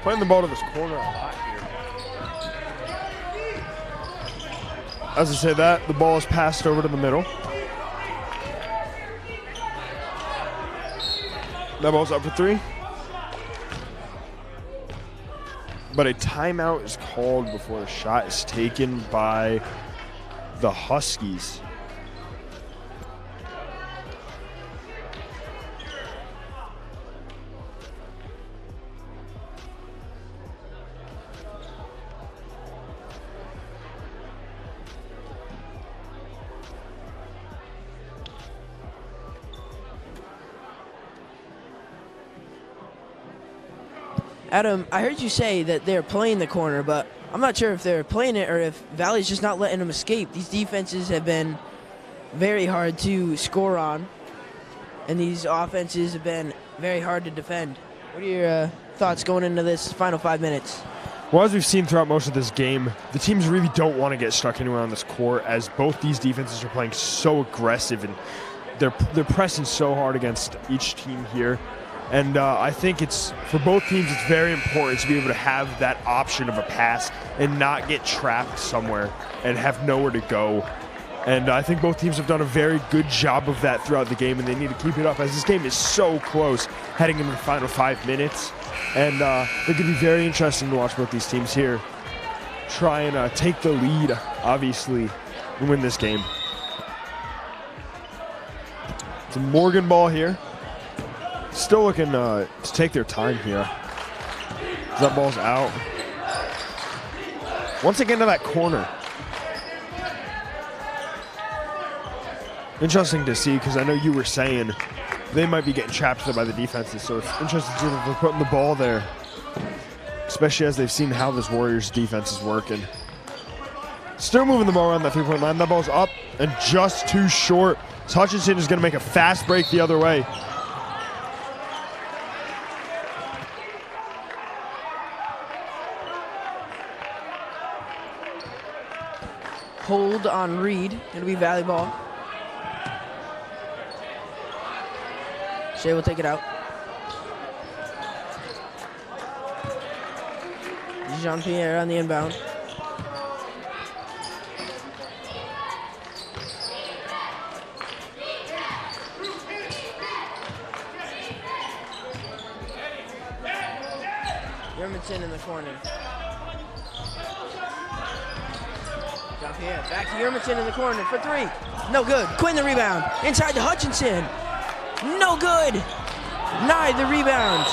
Playing the ball to this corner a lot here. As I say that, the ball is passed over to the middle. That ball's up for 3. But a timeout is called before the shot is taken by the Huskies. Adam, I heard you say that they're playing the corner, but I'm not sure if they're playing it or if Valley's just not letting them escape. These defenses have been very hard to score on, and these offenses have been very hard to defend. What are your thoughts going into this final 5 minutes? Well, as we've seen throughout most of this game, the teams really don't want to get stuck anywhere on this court, as both these defenses are playing so aggressive and they're pressing so hard against each team here. And I think it's, for both teams, it's very important to be able to have that option of a pass and not get trapped somewhere and have nowhere to go. And I think both teams have done a very good job of that throughout the game, and they need to keep it up, as this game is so close heading into the final 5 minutes. And it could be very interesting to watch both these teams here try and take the lead, obviously, and win this game. It's a Morgan ball here. Still looking to take their time here. That ball's out. Once again to that corner. Interesting to see, because I know you were saying they might be getting trapped there by the defenses, so it's interesting to see if they're putting the ball there, especially as they've seen how this Warriors defense is working. Still moving the ball around that three-point line. That ball's up and just too short. Hutchinson is going to make a fast break the other way. Hold on Reed. It'll be Valley ball. Shea will take it out. Jean-Pierre on the inbound. Yermanson in the corner. Jean-Pierre back to Yermanson in the corner for three. No good. Quinn the rebound. Inside to Hutchinson. No good. Nye the rebound.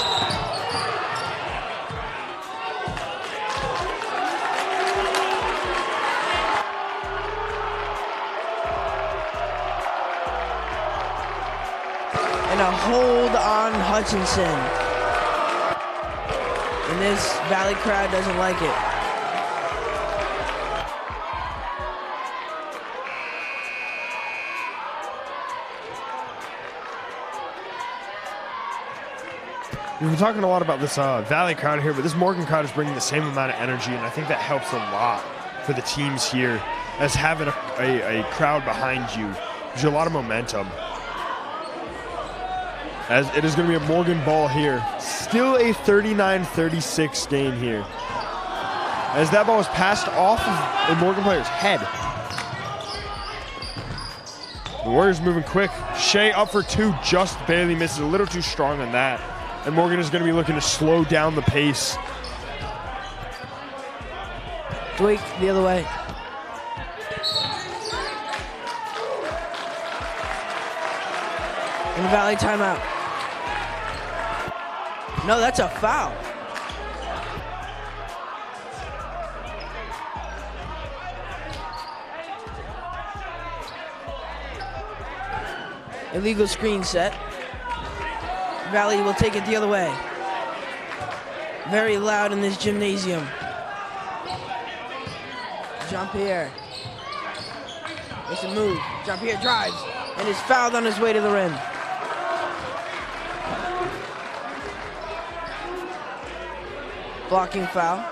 And a hold on Hutchinson. And this Valley crowd doesn't like it. We've been talking a lot about this Valley crowd here, but this Morgan crowd is bringing the same amount of energy, and I think that helps a lot for the teams here, as having a crowd behind you gives you a lot of momentum. As it is going to be a Morgan ball here. Still a 39-36 game here, as that ball was passed off of a Morgan player's head. The Warriors moving quick. Shea up for two, just barely misses, a little too strong on that. And Morgan is going to be looking to slow down the pace. Tweak the other way. And Valley timeout. No, that's a foul. Illegal screen set. Valley will take it the other way. Very loud in this gymnasium. Jean-Pierre. Makes a move. Jean-Pierre drives and is fouled on his way to the rim. Blocking foul.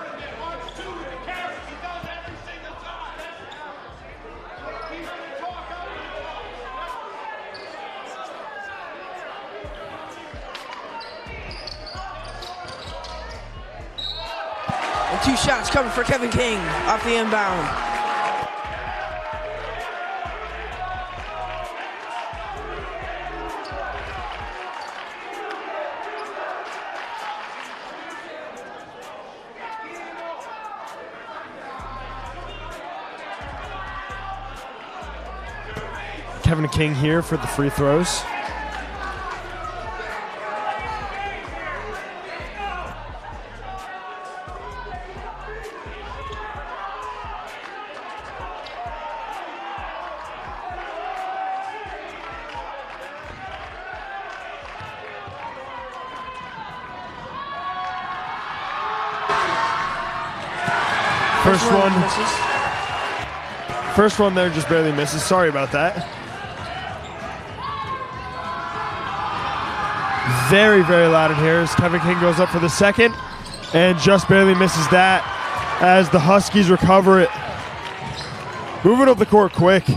And two shots coming for Kevin King off the inbound. Kevin King here for the free throws. First one. Misses. First one there just barely misses. Sorry about that. Very, very loud in here as Kevin King goes up for the second and just barely misses that as the Huskies recover it. Moving up the court quick.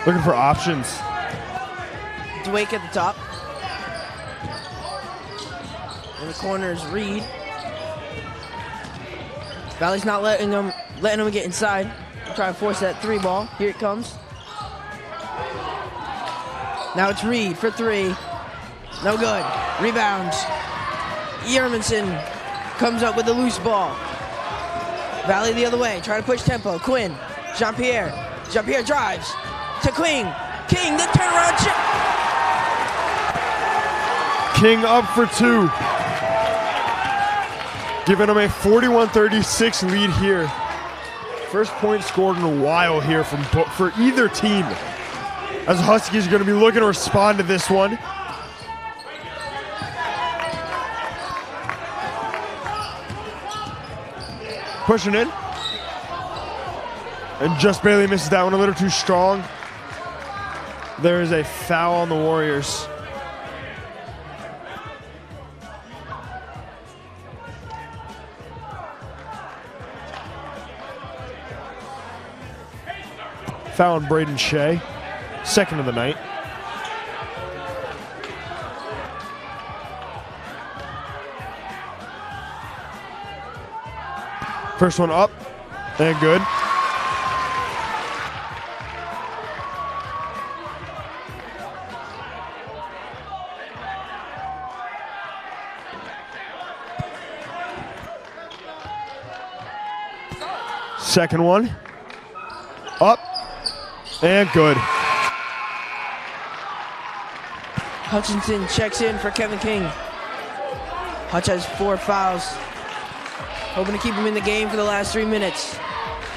Looking for options. Dwake at the top. In the corner is Reed. Valley's not letting them get inside. Try to force that three ball. Here it comes. Now it's Reed for three. No good. Rebounds. Yermanson comes up with the loose ball. Valley the other way. Trying to push tempo. Quinn. Jean-Pierre. Jean-Pierre drives to King. King, the turnaround shot. King up for two. Giving him a 41-36 lead here. First point scored in a while here for either team. As the Huskies are going to be looking to respond to this one. Pushing in. And just barely misses that one, a little too strong. There is a foul on the Warriors. Foul on Braden Shea, second of the night. First one up and good. Second one up and good. Hutchinson checks in for Kevin King. Hutch has 4 fouls. Hoping to keep him in the game for the last 3 minutes.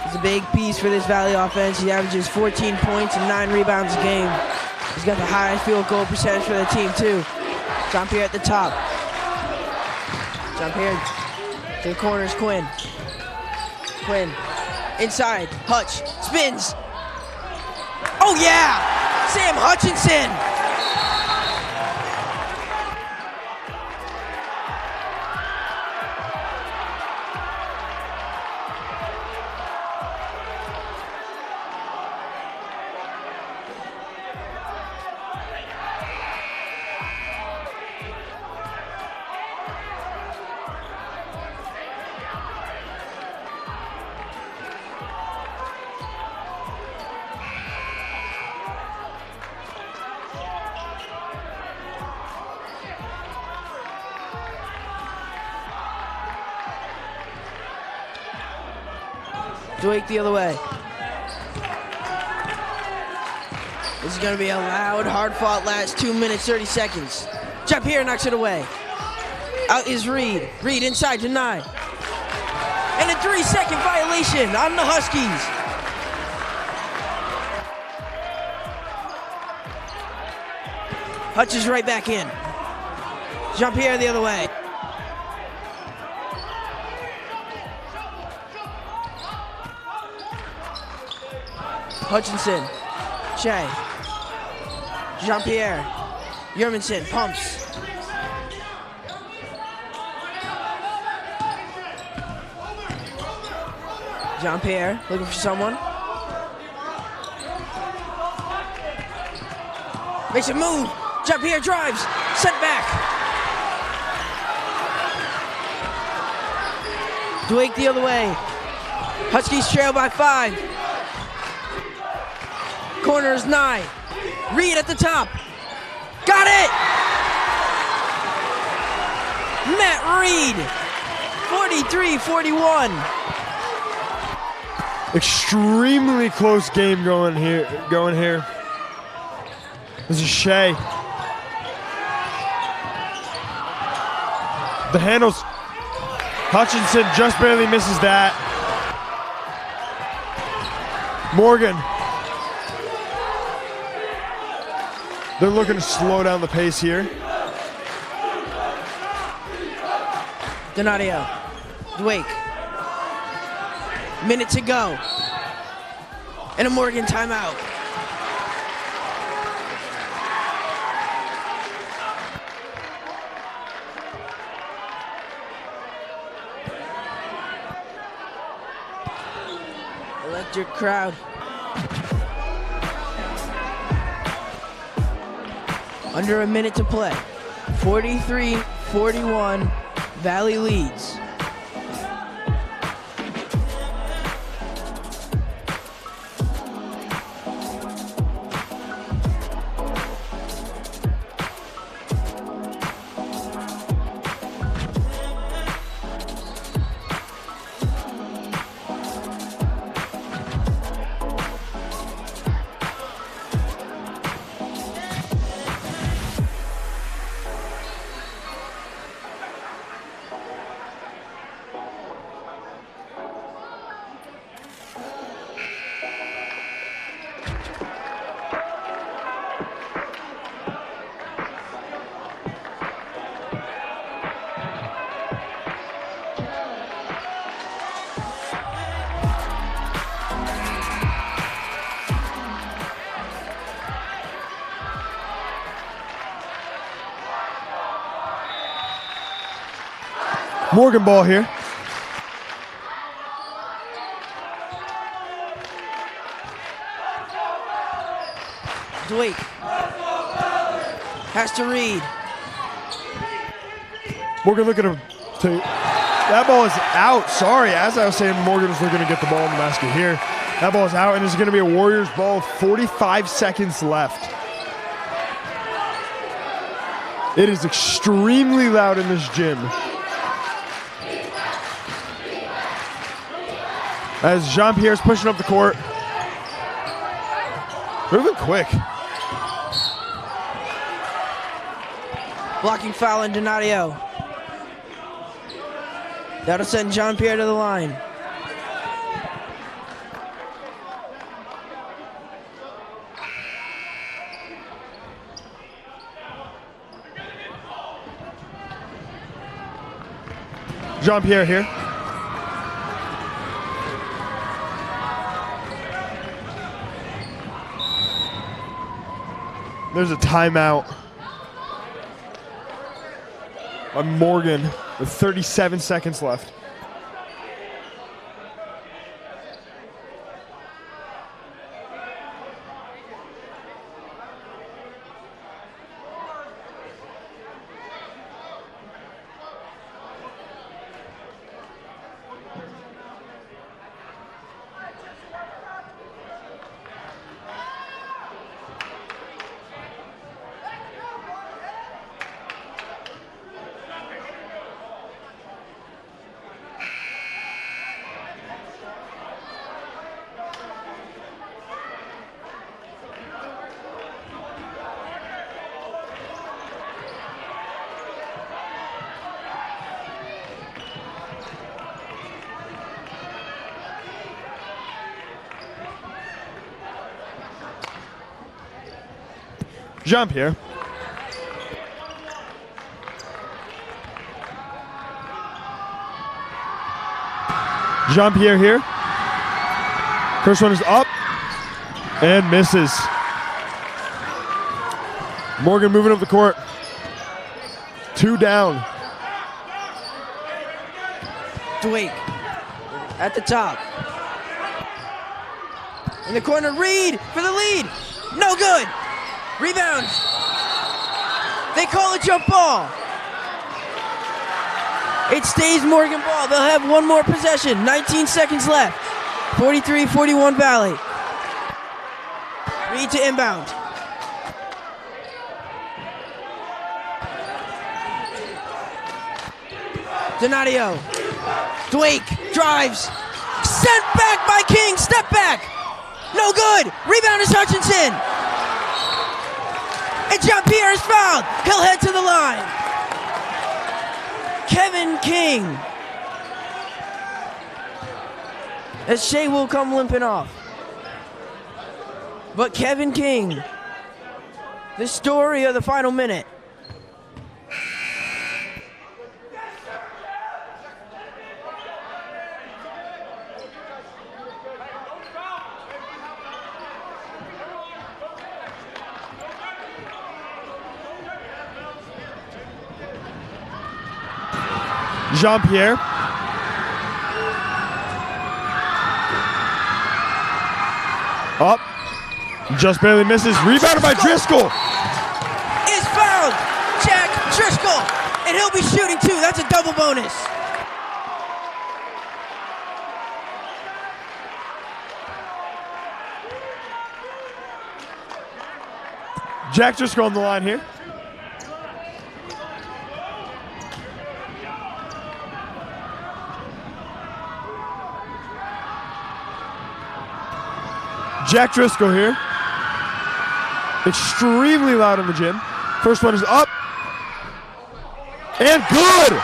He's a big piece for this Valley offense. He averages 14 points and 9 rebounds a game. He's got the highest field goal percentage for the team too. Jean-Pierre at the top. Jean-Pierre to the corners, Quinn. Quinn inside, Hutch spins. Oh yeah! Sam Hutchinson! Dwake the other way. This is going to be a loud, hard-fought last 2 minutes, 30 seconds. Jean-Pierre knocks it away. Out is Reed. Reed inside to 9. And a 3-second violation on the Huskies. Hutch is right back in. Jean-Pierre the other way. Hutchinson, Shea, Jean-Pierre, Yermanson pumps. Jean-Pierre looking for someone. Makes a move. Jean-Pierre drives. Set back. Dwake the other way. Huskies trail by 5. Corner is 9. Reed at the top. Got it! Matt Reed. 43-41. Extremely close game going here. This is Shea. The handles. Hutchinson just barely misses that. Morgan. They're looking to slow down the pace here. Donadio. Dwake. Minute to go. And a Morgan timeout. Electric crowd. Under a minute to play. 43-41, Valley leads. Morgan ball here. Dwake has to read. Morgan looking to that ball is out. Sorry, as I was saying, Morgan was looking to get the ball in the basket here. That ball is out, and it's going to be a Warriors ball with 45 seconds left. It is extremely loud in this gym. As Jean-Pierre's pushing up the court. Moving quick. Blocking foul on Donadio. That'll send Jean-Pierre to the line. Jean-Pierre here. There's a timeout by Morgan with 37 seconds left. Jean-Pierre. Jean-Pierre here. First one is up and misses. Morgan moving up the court. 2 down. Dwake at the top. In the corner, Reed for the lead. No good. Rebounds. They call a jump ball. It stays Morgan ball. They'll have one more possession. 19 seconds left. 43-41 Valley. Reed to inbound. Donadio. Dwake drives. Sent back by King. Step back. No good. Rebound is Hutchinson. And Jean-Pierre is fouled. He'll head to the line. Kevin King. As Shea will come limping off. But Kevin King The story of the final minute. Jean-Pierre. Up. Just barely misses. Rebounded by Driscoll. Is fouled. Jack Driscoll. And he'll be shooting too. That's a double bonus. Jack Driscoll on the line here. Jack Driscoll here. Extremely loud in the gym. First one is up. And good!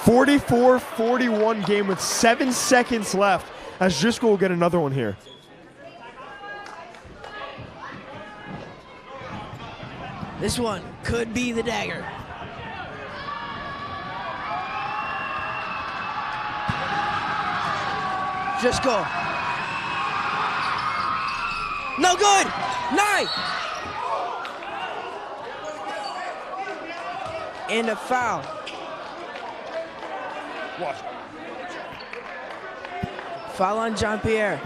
(44-41) game with 7 seconds left as Driscoll will get another one here. This one could be the dagger. Driscoll. No good. 9. And a foul. Watch. Foul on Jean-Pierre.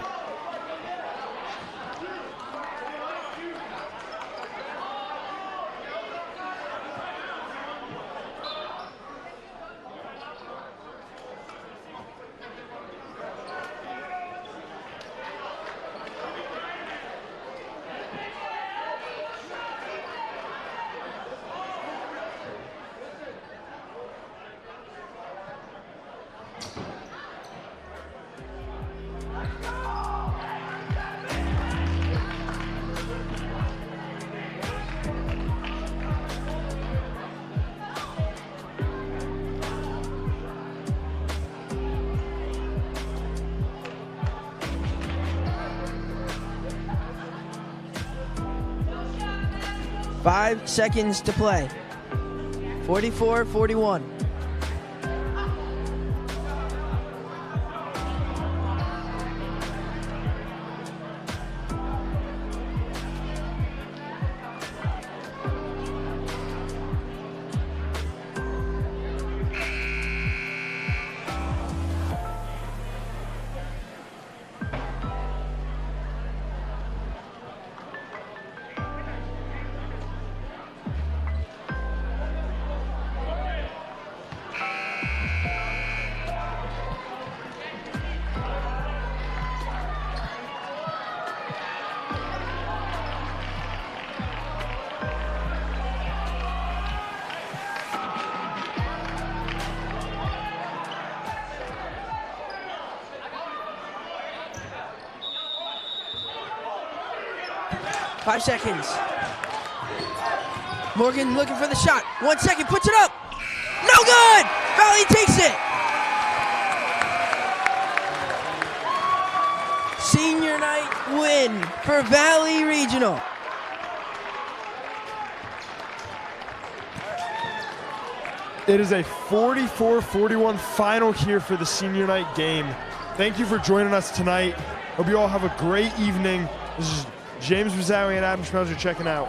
Five seconds to play. 44-41. Five seconds. Morgan looking for the shot. 1 second, puts it up. No good! Valley takes it. Senior night win for Valley Regional. It is a 44-41 final here for the senior night game. Thank you for joining us tonight. Hope you all have a great evening. This is James Bazzoui and Adam Schmelzer checking out.